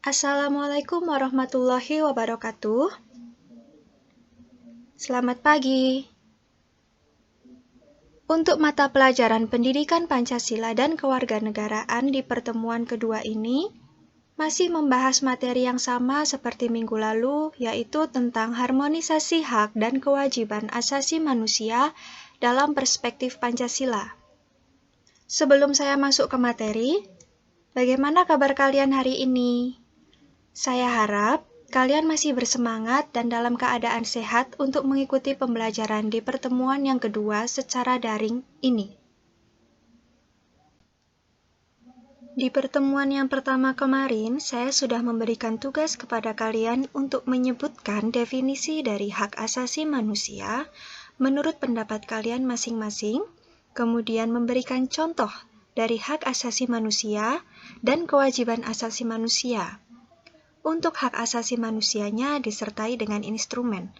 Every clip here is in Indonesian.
Assalamualaikum warahmatullahi wabarakatuh. Selamat pagi. Untuk mata pelajaran Pendidikan Pancasila dan Kewarganegaraan di pertemuan kedua ini, masih membahas materi yang sama seperti minggu lalu, yaitu tentang harmonisasi hak dan kewajiban asasi manusia dalam perspektif Pancasila. Sebelum saya masuk ke materi, bagaimana kabar kalian hari ini? Saya harap kalian masih bersemangat dan dalam keadaan sehat untuk mengikuti pembelajaran di pertemuan yang kedua secara daring ini. Di pertemuan yang pertama kemarin, saya sudah memberikan tugas kepada kalian untuk menyebutkan definisi dari hak asasi manusia menurut pendapat kalian masing-masing, kemudian memberikan contoh dari hak asasi manusia dan kewajiban asasi manusia. Untuk hak asasi manusianya disertai dengan instrumen.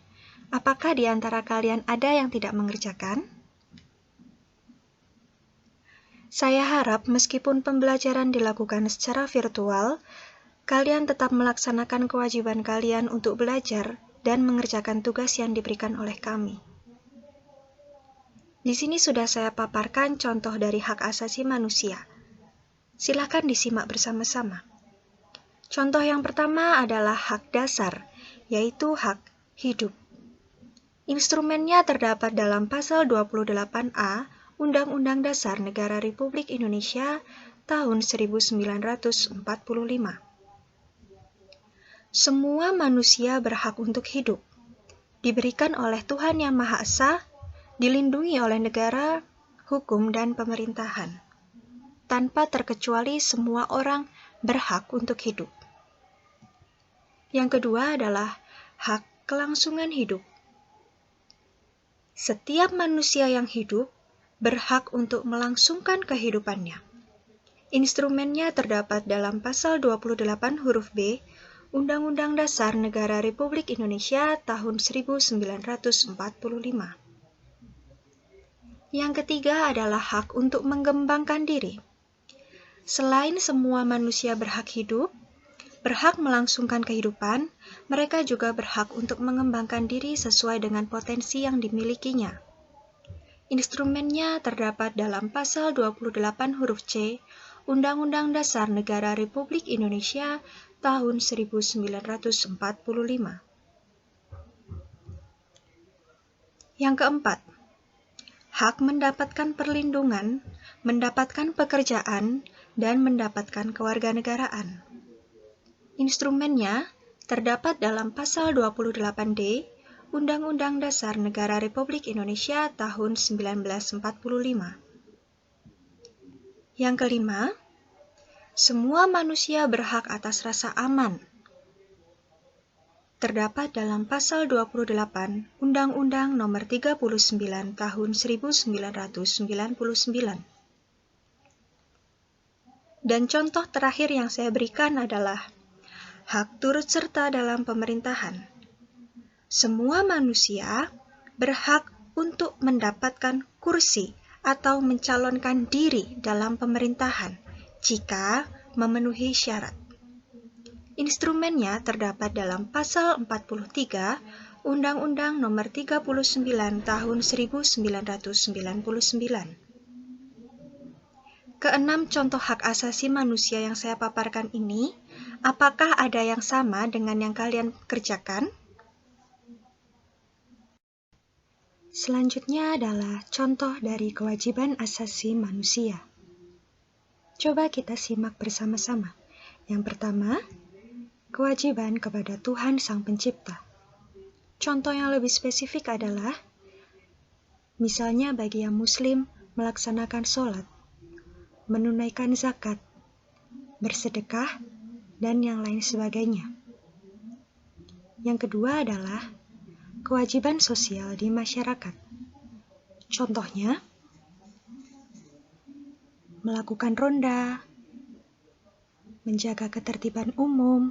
Apakah di antara kalian ada yang tidak mengerjakan? Saya harap meskipun pembelajaran dilakukan secara virtual, kalian tetap melaksanakan kewajiban kalian untuk belajar dan mengerjakan tugas yang diberikan oleh kami. Di sini sudah saya paparkan contoh dari hak asasi manusia. Silakan disimak bersama-sama. Contoh yang pertama adalah hak dasar, yaitu hak hidup. Instrumennya terdapat dalam pasal 28A Undang-Undang Dasar Negara Republik Indonesia tahun 1945. Semua manusia berhak untuk hidup, diberikan oleh Tuhan Yang Maha Esa, dilindungi oleh negara, hukum, dan pemerintahan. Tanpa terkecuali semua orang berhak untuk hidup. Yang kedua adalah hak kelangsungan hidup. Setiap manusia yang hidup berhak untuk melangsungkan kehidupannya. Instrumennya terdapat dalam pasal 28 huruf B Undang-Undang Dasar Negara Republik Indonesia tahun 1945. Yang ketiga adalah hak untuk mengembangkan diri. Selain semua manusia berhak hidup, berhak melangsungkan kehidupan, mereka juga berhak untuk mengembangkan diri sesuai dengan potensi yang dimilikinya. Instrumennya terdapat dalam pasal 28 huruf C Undang-Undang Dasar Negara Republik Indonesia tahun 1945. Yang keempat, hak mendapatkan perlindungan, mendapatkan pekerjaan, dan mendapatkan kewarganegaraan. Instrumennya terdapat dalam pasal 28D Undang-Undang Dasar Negara Republik Indonesia tahun 1945. Yang kelima, semua manusia berhak atas rasa aman. Terdapat dalam pasal 28 Undang-Undang Nomor 39 Tahun 1999. Dan contoh terakhir yang saya berikan adalah hak turut serta dalam pemerintahan. Semua manusia berhak untuk mendapatkan kursi atau mencalonkan diri dalam pemerintahan jika memenuhi syarat. Instrumennya terdapat dalam pasal 43 Undang-Undang Nomor 39 Tahun 1999. Keenam contoh hak asasi manusia yang saya paparkan ini, apakah ada yang sama dengan yang kalian kerjakan? Selanjutnya adalah contoh dari kewajiban asasi manusia. Coba kita simak bersama-sama. Yang pertama, kewajiban kepada Tuhan Sang Pencipta. Contoh yang lebih spesifik adalah, misalnya bagi yang Muslim melaksanakan sholat, menunaikan zakat, bersedekah, dan yang lain sebagainya. Yang kedua adalah kewajiban sosial di masyarakat. Contohnya, melakukan ronda, menjaga ketertiban umum,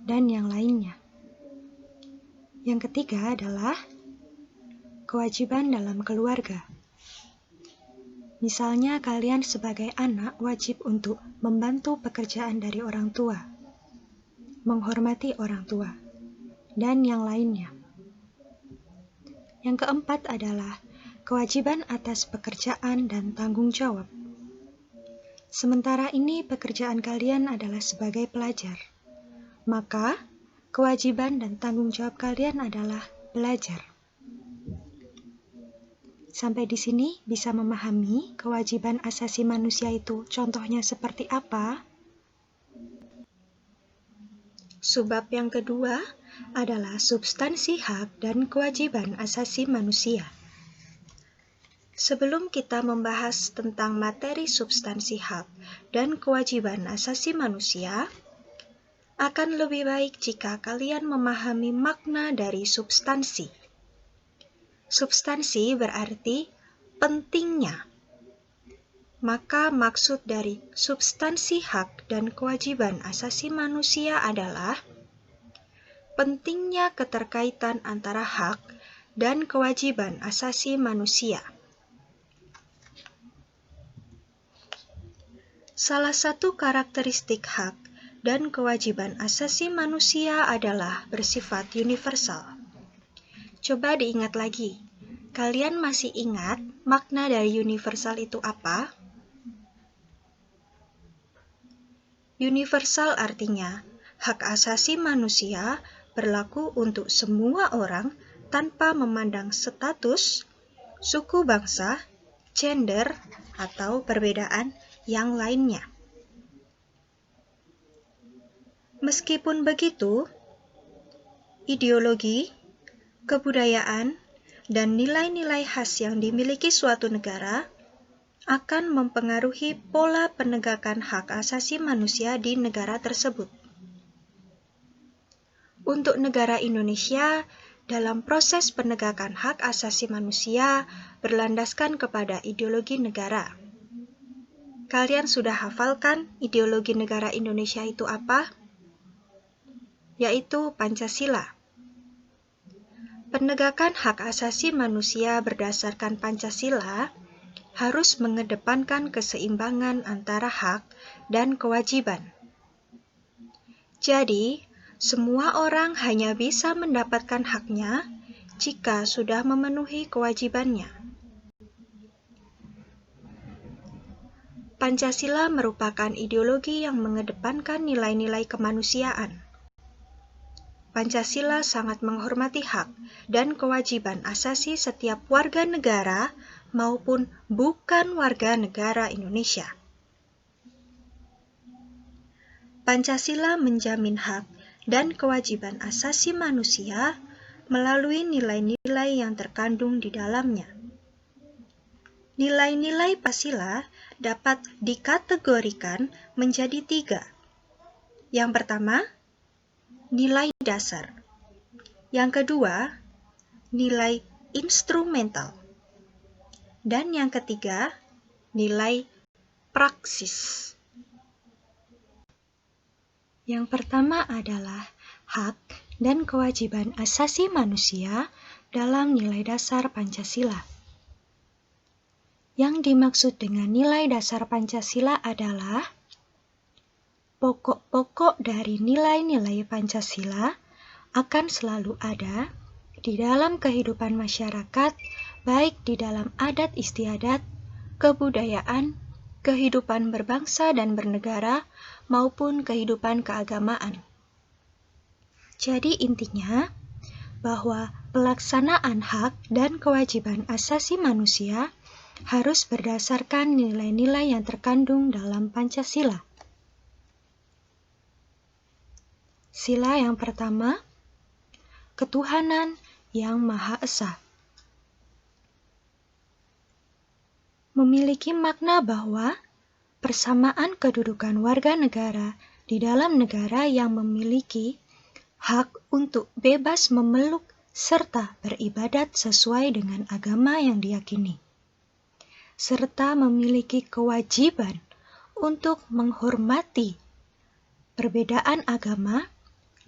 dan yang lainnya. Yang ketiga adalah kewajiban dalam keluarga. Misalnya kalian sebagai anak wajib untuk membantu pekerjaan dari orang tua. menghormati orang tua, dan yang lainnya. Yang keempat adalah kewajiban atas pekerjaan dan tanggung jawab. Sementara ini pekerjaan kalian adalah sebagai pelajar, maka kewajiban dan tanggung jawab kalian adalah belajar. Sampai di sini bisa memahami kewajiban asasi manusia itu contohnya seperti apa? Subbab yang kedua adalah substansi hak dan kewajiban asasi manusia. Sebelum kita membahas tentang materi substansi hak dan kewajiban asasi manusia, akan lebih baik jika kalian memahami makna dari substansi. Substansi berarti pentingnya. Maka maksud dari substansi hak dan kewajiban asasi manusia adalah pentingnya keterkaitan antara hak dan kewajiban asasi manusia. Salah satu karakteristik hak dan kewajiban asasi manusia adalah bersifat universal. Coba diingat lagi, kalian masih ingat makna dari universal itu apa? Universal artinya hak asasi manusia berlaku untuk semua orang tanpa memandang status, suku bangsa, gender, atau perbedaan yang lainnya. Meskipun begitu, ideologi, kebudayaan, dan nilai-nilai khas yang dimiliki suatu negara akan mempengaruhi pola penegakan hak asasi manusia di negara tersebut. Untuk negara Indonesia, dalam proses penegakan hak asasi manusia berlandaskan kepada ideologi negara. Kalian sudah hafalkan ideologi negara Indonesia itu apa? Yaitu Pancasila. Penegakan hak asasi manusia berdasarkan Pancasila harus mengedepankan keseimbangan antara hak dan kewajiban. Jadi, semua orang hanya bisa mendapatkan haknya jika sudah memenuhi kewajibannya. Pancasila merupakan ideologi yang mengedepankan nilai-nilai kemanusiaan. Pancasila sangat menghormati hak dan kewajiban asasi setiap warga negara maupun bukan warga negara Indonesia. Pancasila menjamin hak dan kewajiban asasi manusia melalui nilai-nilai yang terkandung di dalamnya. Nilai-nilai Pancasila dapat dikategorikan menjadi 3. Yang pertama, nilai dasar. Yang kedua, nilai instrumental. Dan yang ketiga, nilai praksis. Yang pertama adalah hak dan kewajiban asasi manusia dalam nilai dasar Pancasila. Yang dimaksud dengan nilai dasar Pancasila adalah pokok-pokok dari nilai-nilai Pancasila akan selalu ada di dalam kehidupan masyarakat, baik di dalam adat istiadat, kebudayaan, kehidupan berbangsa dan bernegara, maupun kehidupan keagamaan. Jadi intinya, bahwa pelaksanaan hak dan kewajiban asasi manusia harus berdasarkan nilai-nilai yang terkandung dalam Pancasila. Sila yang pertama, ketuhanan yang Maha Esa. Memiliki makna bahwa persamaan kedudukan warga negara di dalam negara yang memiliki hak untuk bebas memeluk serta beribadat sesuai dengan agama yang diyakini, serta memiliki kewajiban untuk menghormati perbedaan agama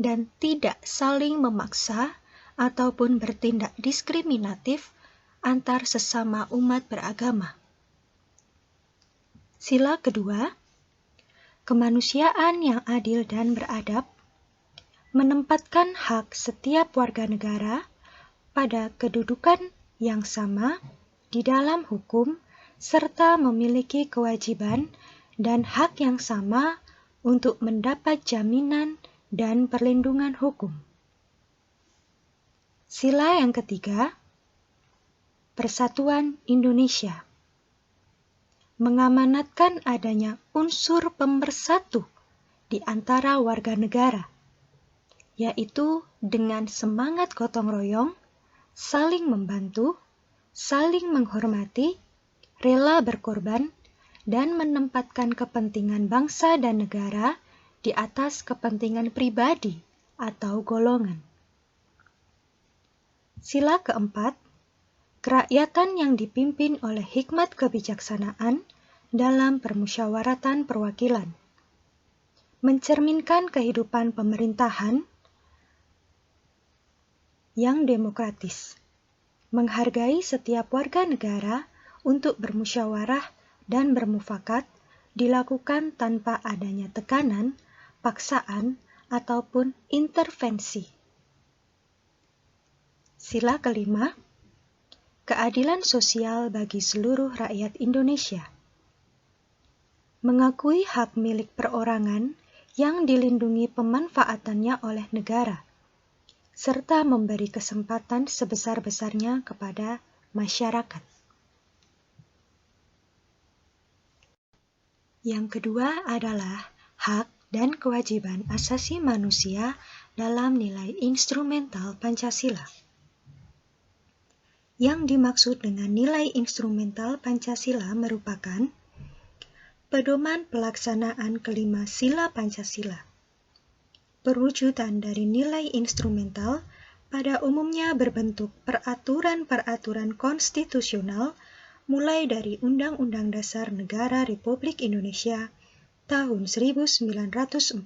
dan tidak saling memaksa ataupun bertindak diskriminatif antar sesama umat beragama. Sila kedua, kemanusiaan yang adil dan beradab. menempatkan hak setiap warga negara pada kedudukan yang sama di dalam hukum serta memiliki kewajiban dan hak yang sama untuk mendapat jaminan dan perlindungan hukum. Sila yang ketiga, Persatuan Indonesia, mengamanatkan adanya unsur pemersatu di antara warga negara, yaitu dengan semangat gotong royong, saling membantu, saling menghormati, rela berkorban, dan menempatkan kepentingan bangsa dan negara di atas kepentingan pribadi atau golongan. Sila keempat, kerakyatan yang dipimpin oleh hikmat kebijaksanaan dalam permusyawaratan perwakilan, mencerminkan kehidupan pemerintahan yang demokratis, menghargai setiap warga negara untuk bermusyawarah dan bermufakat dilakukan tanpa adanya tekanan, paksaan, ataupun intervensi. Sila kelima, keadilan sosial bagi seluruh rakyat Indonesia, mengakui hak milik perorangan yang dilindungi pemanfaatannya oleh negara, serta memberi kesempatan sebesar-besarnya kepada masyarakat. Yang kedua adalah hak dan kewajiban asasi manusia dalam nilai instrumental Pancasila. Yang dimaksud dengan nilai instrumental Pancasila merupakan pedoman pelaksanaan kelima sila Pancasila. Perwujudan dari nilai instrumental pada umumnya berbentuk peraturan-peraturan konstitusional mulai dari Undang-Undang Dasar Negara Republik Indonesia tahun 1945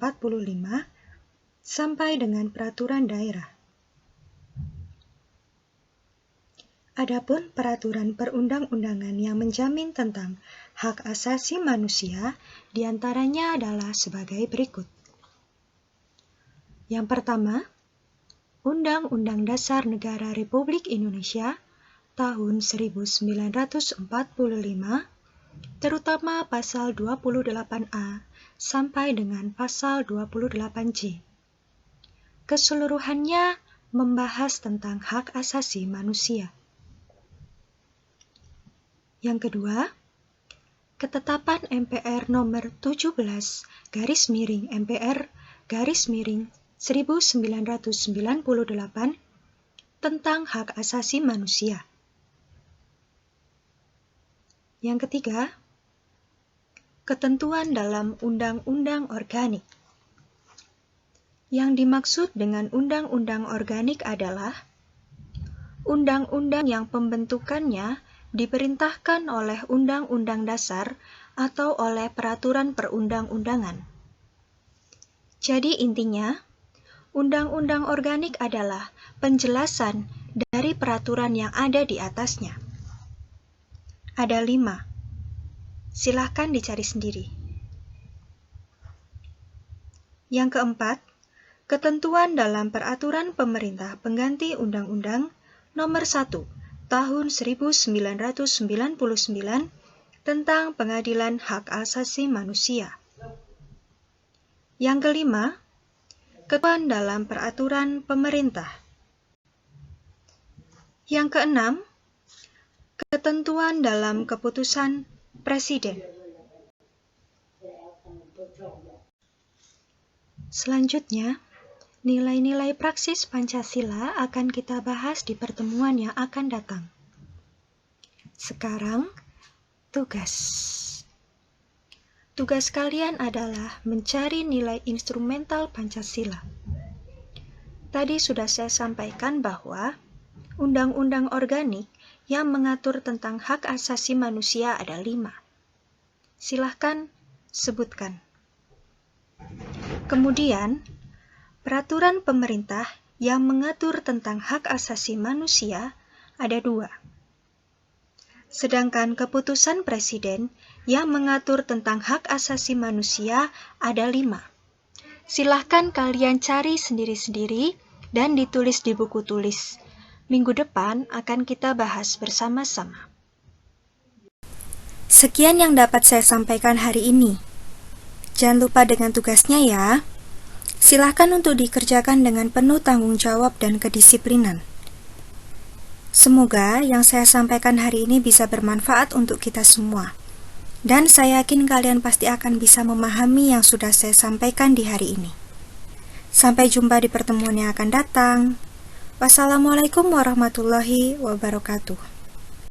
sampai dengan peraturan daerah. Adapun peraturan perundang-undangan yang menjamin tentang hak asasi manusia diantaranya adalah sebagai berikut. Yang pertama, Undang-Undang Dasar Negara Republik Indonesia tahun 1945, terutama pasal 28A sampai dengan pasal 28J. Keseluruhannya membahas tentang hak asasi manusia. Yang kedua, Ketetapan MPR nomor 17/MPR/1998 tentang hak asasi manusia. Yang ketiga, ketentuan dalam Undang-Undang Organik. Yang dimaksud dengan Undang-Undang Organik adalah undang-undang yang pembentukannya diperintahkan oleh Undang-Undang Dasar atau oleh peraturan perundang-undangan. Jadi intinya, Undang-Undang Organik adalah penjelasan dari peraturan yang ada di atasnya. Ada 5. Silahkan dicari sendiri. Yang keempat, ketentuan dalam Peraturan Pemerintah Pengganti Undang-Undang Nomor 1 Tahun 1999 tentang Pengadilan Hak Asasi Manusia. Yang kelima, ketentuan dalam Peraturan Pemerintah. Yang keenam, ketentuan dalam Keputusan Presiden. Selanjutnya, nilai-nilai praksis Pancasila akan kita bahas di pertemuan yang akan datang. Sekarang, tugas. Tugas kalian adalah mencari nilai instrumental Pancasila. Tadi sudah saya sampaikan bahwa Undang-Undang Organik yang mengatur tentang hak asasi manusia ada 5. Silahkan sebutkan. Kemudian, peraturan pemerintah yang mengatur tentang hak asasi manusia ada 2. Sedangkan keputusan presiden yang mengatur tentang hak asasi manusia ada 5. Silahkan kalian cari sendiri-sendiri dan ditulis di buku tulis. Minggu depan akan kita bahas bersama-sama. Sekian yang dapat saya sampaikan hari ini. Jangan lupa dengan tugasnya ya. Silahkan untuk dikerjakan dengan penuh tanggung jawab dan kedisiplinan. Semoga yang saya sampaikan hari ini bisa bermanfaat untuk kita semua. Dan saya yakin kalian pasti akan bisa memahami yang sudah saya sampaikan di hari ini. Sampai jumpa di pertemuan yang akan datang. Wassalamualaikum warahmatullahi wabarakatuh.